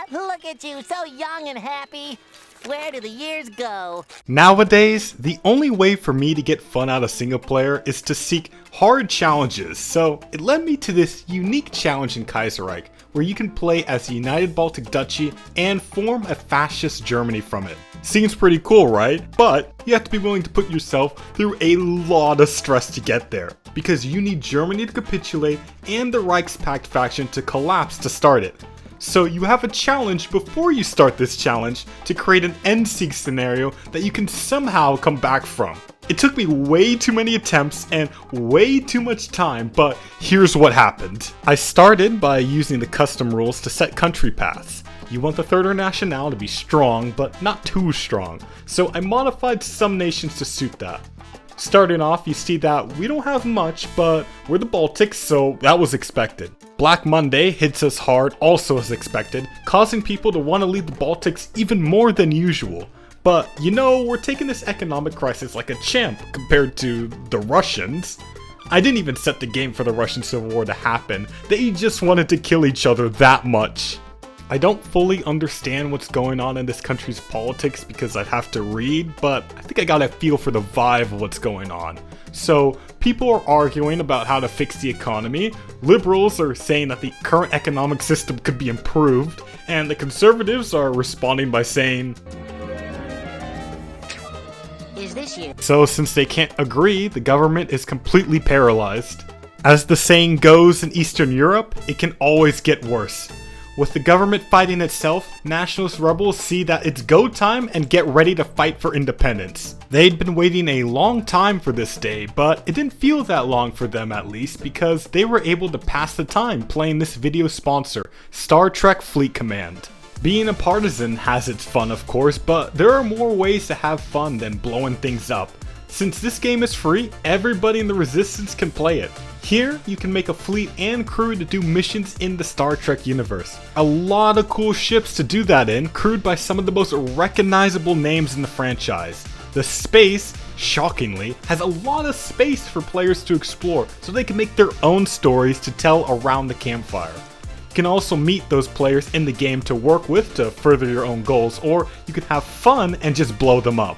Look at you, so young and happy. Where do the years go? Nowadays, the only way for me to get fun out of single player is to seek hard challenges, so it led me to this unique challenge in Kaiserreich, where you can play as the United Baltic Duchy and form a fascist Germany from it. Seems pretty cool, right? But you have to be willing to put yourself through a lot of stress to get there, because you need Germany to capitulate and the Reichspakt faction to collapse to start it. So you have a challenge before you start this challenge to create an Endsieg scenario that you can somehow come back from. It took me way too many attempts and way too much time, but here's what happened. I started by using the custom rules to set country paths. You want the Third Nationale to be strong, but not too strong, so I modified some nations to suit that. Starting off, you see that we don't have much, but we're the Baltics, so that was expected. Black Monday hits us hard, also as expected, causing people to want to leave the Baltics even more than usual. But, you know, we're taking this economic crisis like a champ compared to the Russians. I didn't even set the game for the Russian Civil War to happen, they just wanted to kill each other that much. I don't fully understand what's going on in this country's politics because I'd have to read, but I think I got a feel for the vibe of what's going on. So, people are arguing about how to fix the economy, liberals are saying that the current economic system could be improved, and the conservatives are responding by saying, Is this you? so since they can't agree, the government is completely paralyzed. As the saying goes in Eastern Europe, it can always get worse. With the government fighting itself, nationalist rebels see that it's go time and get ready to fight for independence. They'd been waiting a long time for this day, but it didn't feel that long for them at least because they were able to pass the time playing this video sponsor, Star Trek Fleet Command. Being a partisan has its fun of course, but there are more ways to have fun than blowing things up. Since this game is free, everybody in the Resistance can play it. Here, you can make a fleet and crew to do missions in the Star Trek universe. A lot of cool ships to do that in, crewed by some of the most recognizable names in the franchise. The space, shockingly, has a lot of space for players to explore, so they can make their own stories to tell around the campfire. You can also meet those players in the game to work with to further your own goals, or you can have fun and just blow them up.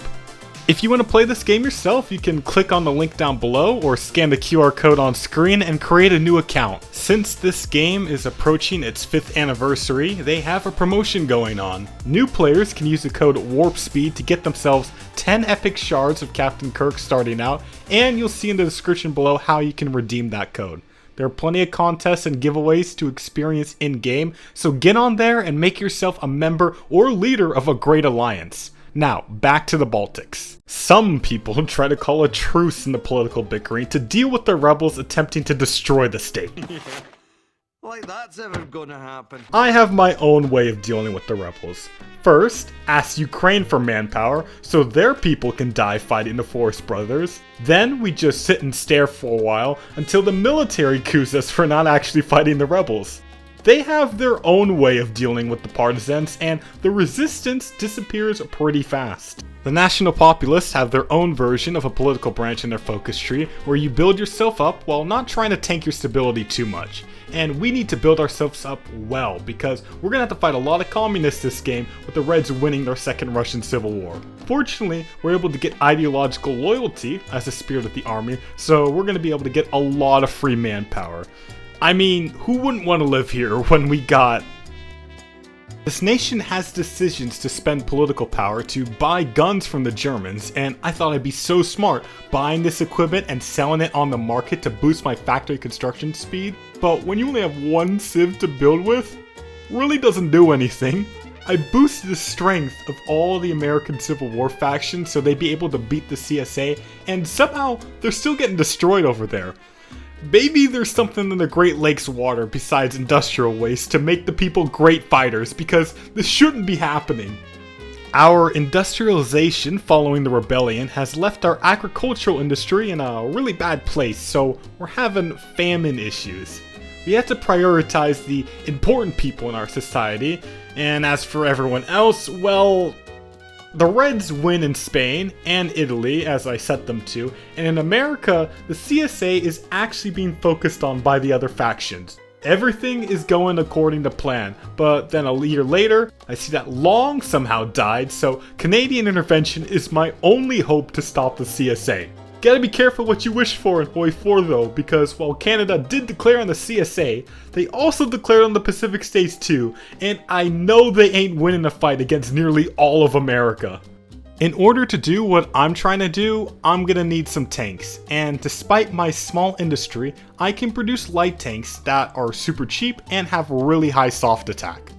If you want to play this game yourself, you can click on the link down below or scan the QR code on screen and create a new account. Since this game is approaching its 5th anniversary, they have a promotion going on. New players can use the code WARPSPEED to get themselves 10 epic shards of Captain Kirk starting out, and you'll see in the description below how you can redeem that code. There are plenty of contests and giveaways to experience in-game, so get on there and make yourself a member or leader of a great alliance. Now, back to the Baltics. Some people try to call a truce in the political bickering to deal with the rebels attempting to destroy the state. Like that's ever gonna happen. I have my own way of dealing with the rebels. First, ask Ukraine for manpower so their people can die fighting the Forest Brothers. Then we just sit and stare for a while until the military coos us for not actually fighting the rebels. They have their own way of dealing with the partisans, and the resistance disappears pretty fast. The National Populists have their own version of a political branch in their focus tree, where you build yourself up while not trying to tank your stability too much. And we need to build ourselves up well, because we're gonna have to fight a lot of communists this game, with the Reds winning their second Russian Civil War. Fortunately, we're able to get ideological loyalty as the spirit of the army, so we're gonna be able to get a lot of free manpower. I mean, who wouldn't want to live here when we got... This nation has decisions to spend political power to buy guns from the Germans, and I thought I'd be so smart buying this equipment and selling it on the market to boost my factory construction speed. But when you only have one civ to build with, really doesn't do anything. I boosted the strength of all the American Civil War factions so they'd be able to beat the CSA, and somehow they're still getting destroyed over there. Maybe there's something in the Great Lakes water besides industrial waste to make the people great fighters, because this shouldn't be happening. Our industrialization following the rebellion has left our agricultural industry in a really bad place, so we're having famine issues. We have to prioritize the important people in our society, and as for everyone else, well, the Reds win in Spain and Italy, as I set them to, and in America, the CSA is actually being focused on by the other factions. Everything is going according to plan, but then a year later, I see that Long somehow died, so Canadian intervention is my only hope to stop the CSA. Gotta be careful what you wish for in HOI4 though, because while Canada did declare on the CSA, they also declared on the Pacific States too, and I know they ain't winning a fight against nearly all of America. In order to do what I'm trying to do, I'm gonna need some tanks, and despite my small industry, I can produce light tanks that are super cheap and have really high soft attack.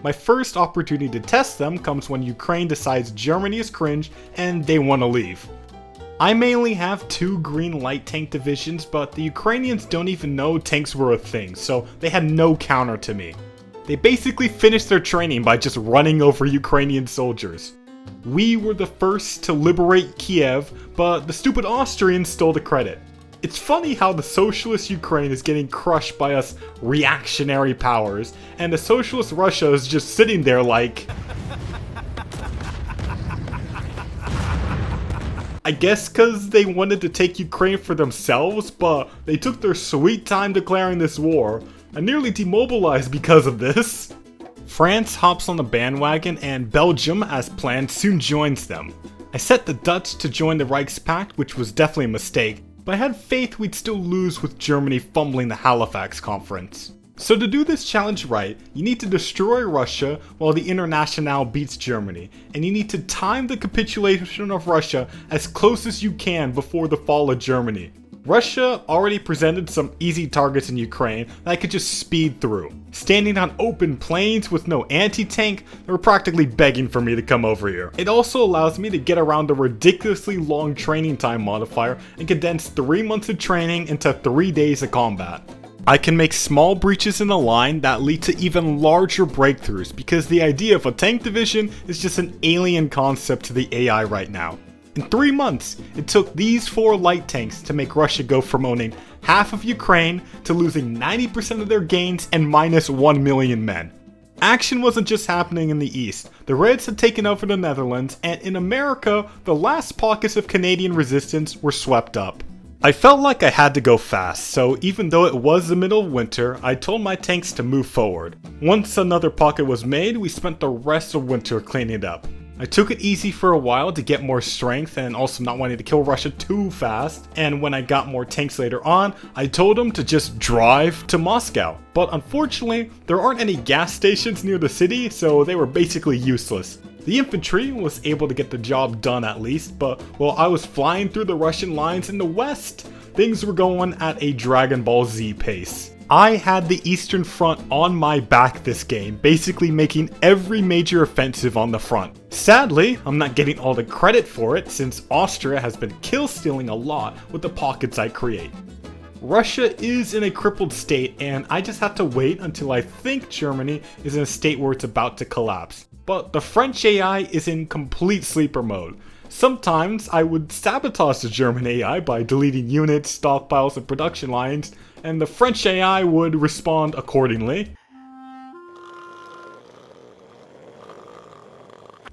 My first opportunity to test them comes when Ukraine decides Germany is cringe and they want to leave. I mainly have 2 green light tank divisions, but the Ukrainians don't even know tanks were a thing, so they had no counter to me. They basically finished their training by just running over Ukrainian soldiers. We were the first to liberate Kiev, but the stupid Austrians stole the credit. It's funny how the socialist Ukraine is getting crushed by us reactionary powers, and the socialist Russia is just sitting there like... I guess cause they wanted to take Ukraine for themselves, but they took their sweet time declaring this war, and nearly demobilized because of this. France hops on the bandwagon and Belgium, as planned, soon joins them. I set the Dutch to join the Reichspakt, which was definitely a mistake, but I had faith we'd still lose with Germany fumbling the Halifax Conference. So to do this challenge right, you need to destroy Russia while the Internationale beats Germany, and you need to time the capitulation of Russia as close as you can before the fall of Germany. Russia already presented some easy targets in Ukraine that I could just speed through. Standing on open plains with no anti-tank, they were practically begging for me to come over here. It also allows me to get around the ridiculously long training time modifier and condense 3 months of training into 3 days of combat. I can make small breaches in the line that lead to even larger breakthroughs because the idea of a tank division is just an alien concept to the AI right now. In 3 months, it took these 4 light tanks to make Russia go from owning half of Ukraine to losing 90% of their gains and minus 1 million men. Action wasn't just happening in the east. The Reds had taken over the Netherlands, and in America, the last pockets of Canadian resistance were swept up. I felt like I had to go fast, so even though it was the middle of winter, I told my tanks to move forward. Once another pocket was made, we spent the rest of winter cleaning it up. I took it easy for a while to get more strength and also not wanting to kill Russia too fast, and when I got more tanks later on, I told them to just drive to Moscow. But unfortunately, there aren't any gas stations near the city, so they were basically useless. The infantry was able to get the job done at least, but while I was flying through the Russian lines in the west, things were going at a Dragon Ball Z pace. I had the Eastern Front on my back this game, basically making every major offensive on the front. Sadly, I'm not getting all the credit for it since Austria has been kill stealing a lot with the pockets I create. Russia is in a crippled state and I just have to wait until I think Germany is in a state where it's about to collapse. But the French AI is in complete sleeper mode. Sometimes I would sabotage the German AI by deleting units, stockpiles, and production lines, and the French AI would respond accordingly.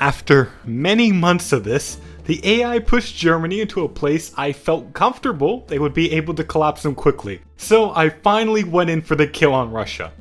After many months of this, the AI pushed Germany into a place I felt comfortable they would be able to collapse them quickly. So I finally went in for the kill on Russia.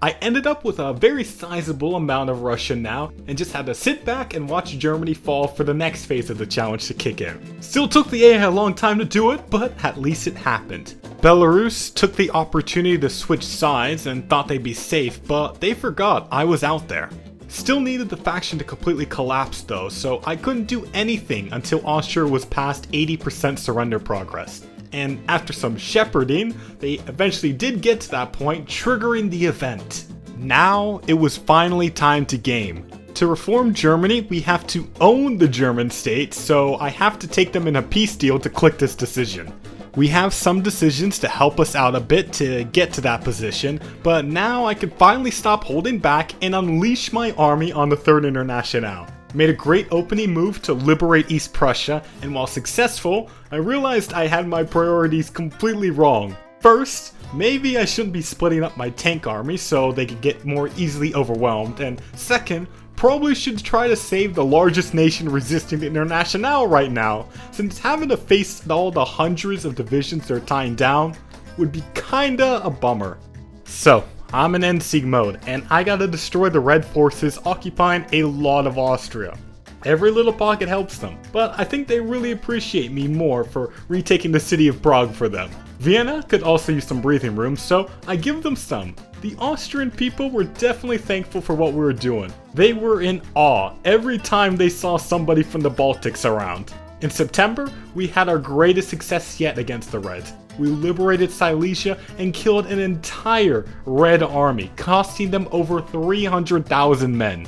I ended up with a very sizable amount of Russia now and just had to sit back and watch Germany fall for the next phase of the challenge to kick in. Still took the AI a long time to do it, but at least it happened. Belarus took the opportunity to switch sides and thought they'd be safe, but they forgot I was out there. Still needed the faction to completely collapse though, so I couldn't do anything until Austria was past 80% surrender progress. And after some shepherding, they eventually did get to that point, triggering the event. Now, it was finally time to game. To reform Germany, we have to own the German state, so I have to take them in a peace deal to click this decision. We have some decisions to help us out a bit to get to that position, but now I can finally stop holding back and unleash my army on the Third Internationale. Made a great opening move to liberate East Prussia, and while successful, I realized I had my priorities completely wrong. First, maybe I shouldn't be splitting up my tank army so they could get more easily overwhelmed, and second, probably should try to save the largest nation resisting the Internationale right now, since having to face all the hundreds of divisions they're tying down would be kinda a bummer. So, I'm in Endsieg mode, and I gotta destroy the Red forces occupying a lot of Austria. Every little pocket helps them, but I think they really appreciate me more for retaking the city of Prague for them. Vienna could also use some breathing room, so I give them some. The Austrian people were definitely thankful for what we were doing. They were in awe every time they saw somebody from the Baltics around. In September, we had our greatest success yet against the Reds. We liberated Silesia and killed an entire Red army, costing them over 300,000 men.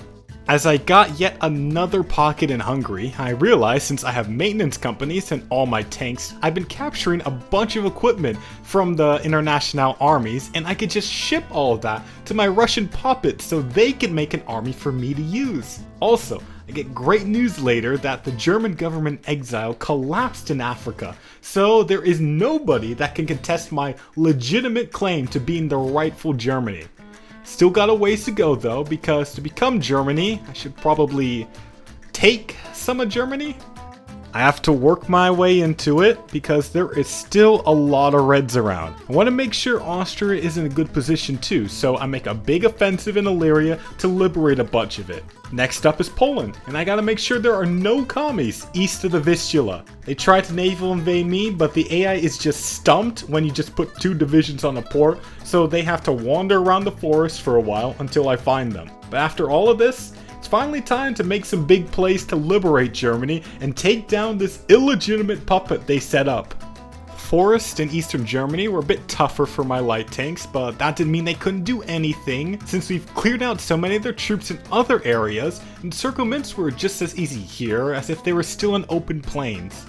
As I got yet another pocket in Hungary, I realized since I have maintenance companies and all my tanks, I've been capturing a bunch of equipment from the international armies, and I could just ship all of that to my Russian puppets so they can make an army for me to use. Also, I get great news later that the German government exile collapsed in Africa, so there is nobody that can contest my legitimate claim to being the rightful Germany. Still got a ways to go though, because to become Germany, I should probably take some of Germany. I have to work my way into it because there is still a lot of Reds around. I want to make sure Austria is in a good position too, so I make a big offensive in Illyria to liberate a bunch of it. Next up is Poland, and I gotta make sure there are no commies east of the Vistula. They tried to naval invade me, but the AI is just stumped when you just put 2 divisions on a port, so they have to wander around the forest for a while until I find them. But after all of this, it's finally time to make some big plays to liberate Germany and take down this illegitimate puppet they set up. Forests in eastern Germany were a bit tougher for my light tanks, but that didn't mean they couldn't do anything, since we've cleared out so many of their troops in other areas, and encirclements were just as easy here as if they were still in open plains.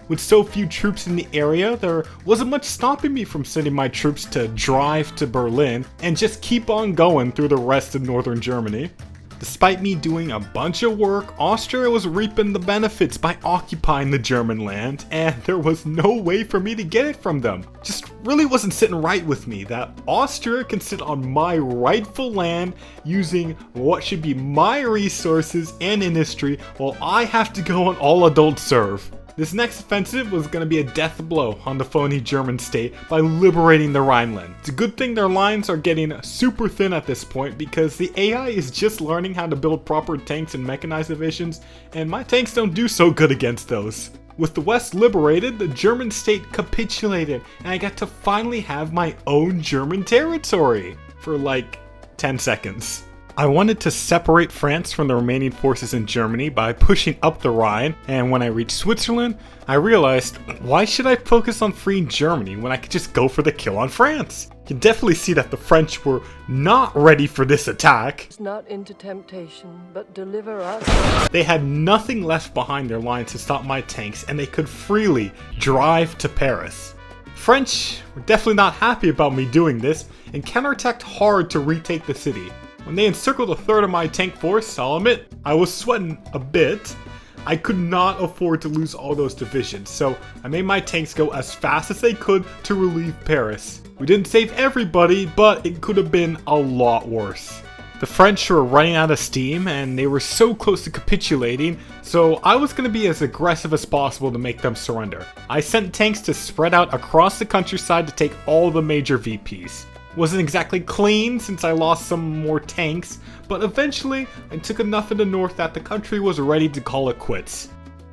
With so few troops in the area, there wasn't much stopping me from sending my troops to drive to Berlin and just keep on going through the rest of northern Germany. Despite me doing a bunch of work, Austria was reaping the benefits by occupying the German land, and there was no way for me to get it from them. Just really wasn't sitting right with me that Austria can sit on my rightful land using what should be my resources and industry while I have to go on all adult serve. This next offensive was going to be a death blow on the phony German state by liberating the Rhineland. It's a good thing their lines are getting super thin at this point because the AI is just learning how to build proper tanks and mechanized divisions, and my tanks don't do so good against those. With the West liberated, the German state capitulated, and I got to finally have my own German territory for like 10 seconds. I wanted to separate France from the remaining forces in Germany by pushing up the Rhine, and when I reached Switzerland, I realized, why should I focus on freeing Germany when I could just go for the kill on France? You can definitely see that the French were not ready for this attack. Not into temptation, but deliver us. They had nothing left behind their lines to stop my tanks, and they could freely drive to Paris. French were definitely not happy about me doing this, and counterattacked hard to retake the city. When they encircled a third of my tank force, I'll admit, I was sweating a bit. I could not afford to lose all those divisions, so I made my tanks go as fast as they could to relieve Paris. We didn't save everybody, but it could have been a lot worse. The French were running out of steam, and they were so close to capitulating, so I was going to be as aggressive as possible to make them surrender. I sent tanks to spread out across the countryside to take all the major VPs. Wasn't exactly clean since I lost some more tanks, but eventually I took enough in the north that the country was ready to call it quits.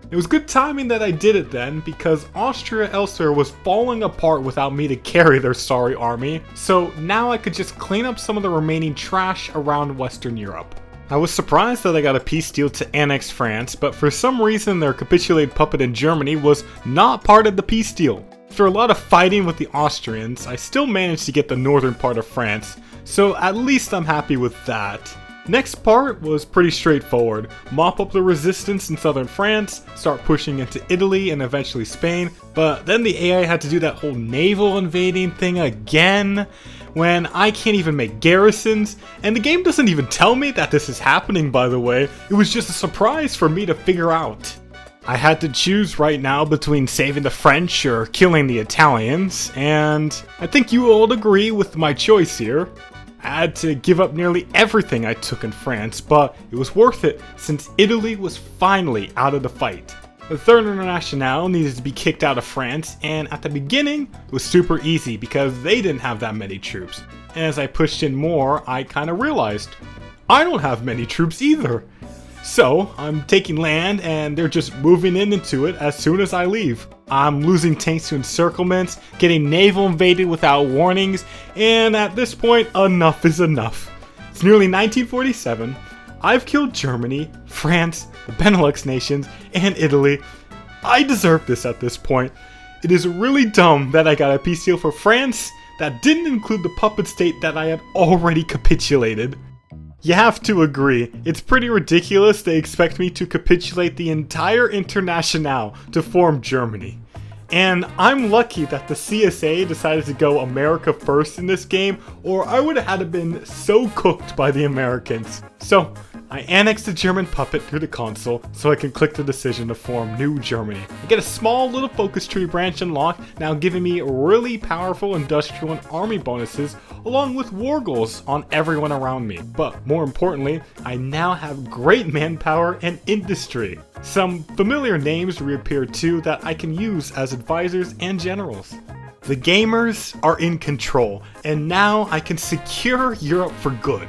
It was good timing that I did it then, because Austria elsewhere was falling apart without me to carry their sorry army, so now I could just clean up some of the remaining trash around Western Europe. I was surprised that I got a peace deal to annex France, but for some reason their capitulated puppet in Germany was not part of the peace deal. After a lot of fighting with the Austrians, I still managed to get the northern part of France, so at least I'm happy with that. Next part was pretty straightforward. Mop up the resistance in southern France, start pushing into Italy and eventually Spain, but then the AI had to do that whole naval invading thing again, when I can't even make garrisons, and the game doesn't even tell me that this is happening, by the way. It was just a surprise for me to figure out. I had to choose right now between saving the French or killing the Italians, and I think you all agree with my choice here. I had to give up nearly everything I took in France, but it was worth it since Italy was finally out of the fight. The Third Internationale needed to be kicked out of France, and at the beginning, it was super easy because they didn't have that many troops. And as I pushed in more, I kind of realized I don't have many troops either. So I'm taking land and they're just moving into it as soon as I leave. I'm losing tanks to encirclements, getting naval invaded without warnings, and at this point, enough is enough. It's nearly 1947. I've killed Germany, France, the Benelux nations, and Italy. I deserve this at this point. It is really dumb that I got a peace deal for France that didn't include the puppet state that I had already capitulated. You have to agree, it's pretty ridiculous they expect me to capitulate the entire Internationale to form Germany. And I'm lucky that the CSA decided to go America first in this game, or I would have had to been so cooked by the Americans. So, I annexed the German puppet through the console so I can click the decision to form New Germany. I get a small little focus tree branch unlocked, now giving me really powerful industrial and army bonuses along with war goals on everyone around me. But more importantly, I now have great manpower and industry. Some familiar names reappear too that I can use as advisors and generals. The gamers are in control, and now I can secure Europe for good.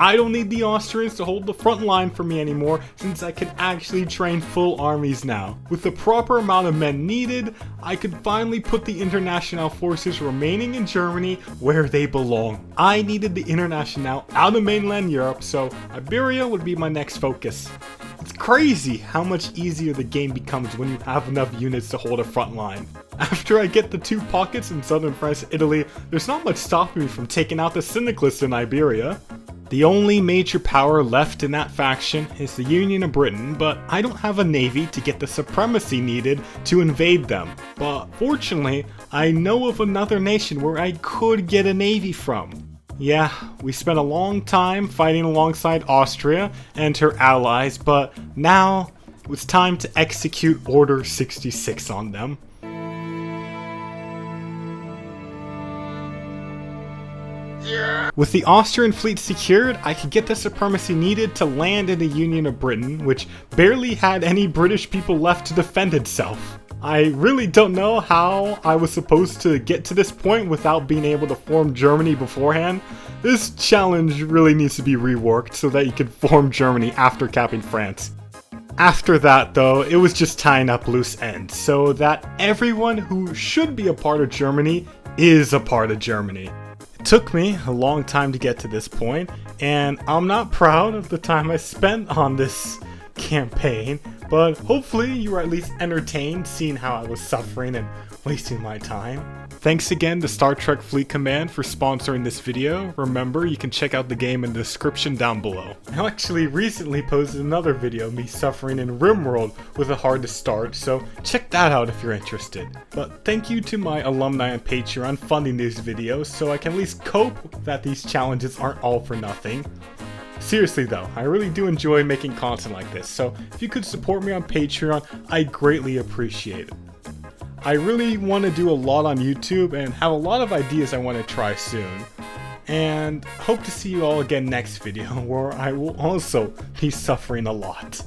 I don't need the Austrians to hold the front line for me anymore, since I can actually train full armies now. With the proper amount of men needed, I could finally put the International forces remaining in Germany where they belong. I needed the International out of mainland Europe, so Iberia would be my next focus. It's crazy how much easier the game becomes when you have enough units to hold a front line. After I get the 2 pockets in southern France and Italy, there's not much stopping me from taking out the Syndicalists in Iberia. The only major power left in that faction is the Union of Britain, but I don't have a navy to get the supremacy needed to invade them. But fortunately, I know of another nation where I could get a navy from. Yeah, we spent a long time fighting alongside Austria and her allies, but now it's time to execute Order 66 on them. With the Austrian fleet secured, I could get the supremacy needed to land in the Union of Britain, which barely had any British people left to defend itself. I really don't know how I was supposed to get to this point without being able to form Germany beforehand. This challenge really needs to be reworked so that you can form Germany after capping France. After that though, it was just tying up loose ends so that everyone who should be a part of Germany is a part of Germany. It took me a long time to get to this point, and I'm not proud of the time I spent on this campaign, but hopefully you were at least entertained seeing how I was suffering and wasting my time. Thanks again to Star Trek Fleet Command for sponsoring this video. Remember, you can check out the game in the description down below. I actually recently posted another video of me suffering in RimWorld with a hard to start, so check that out if you're interested. But thank you to my alumni on Patreon funding these videos so I can at least cope that these challenges aren't all for nothing. Seriously though, I really do enjoy making content like this, so if you could support me on Patreon, I'd greatly appreciate it. I really want to do a lot on YouTube and have a lot of ideas I want to try soon. And hope to see you all again next video where I will also be suffering a lot.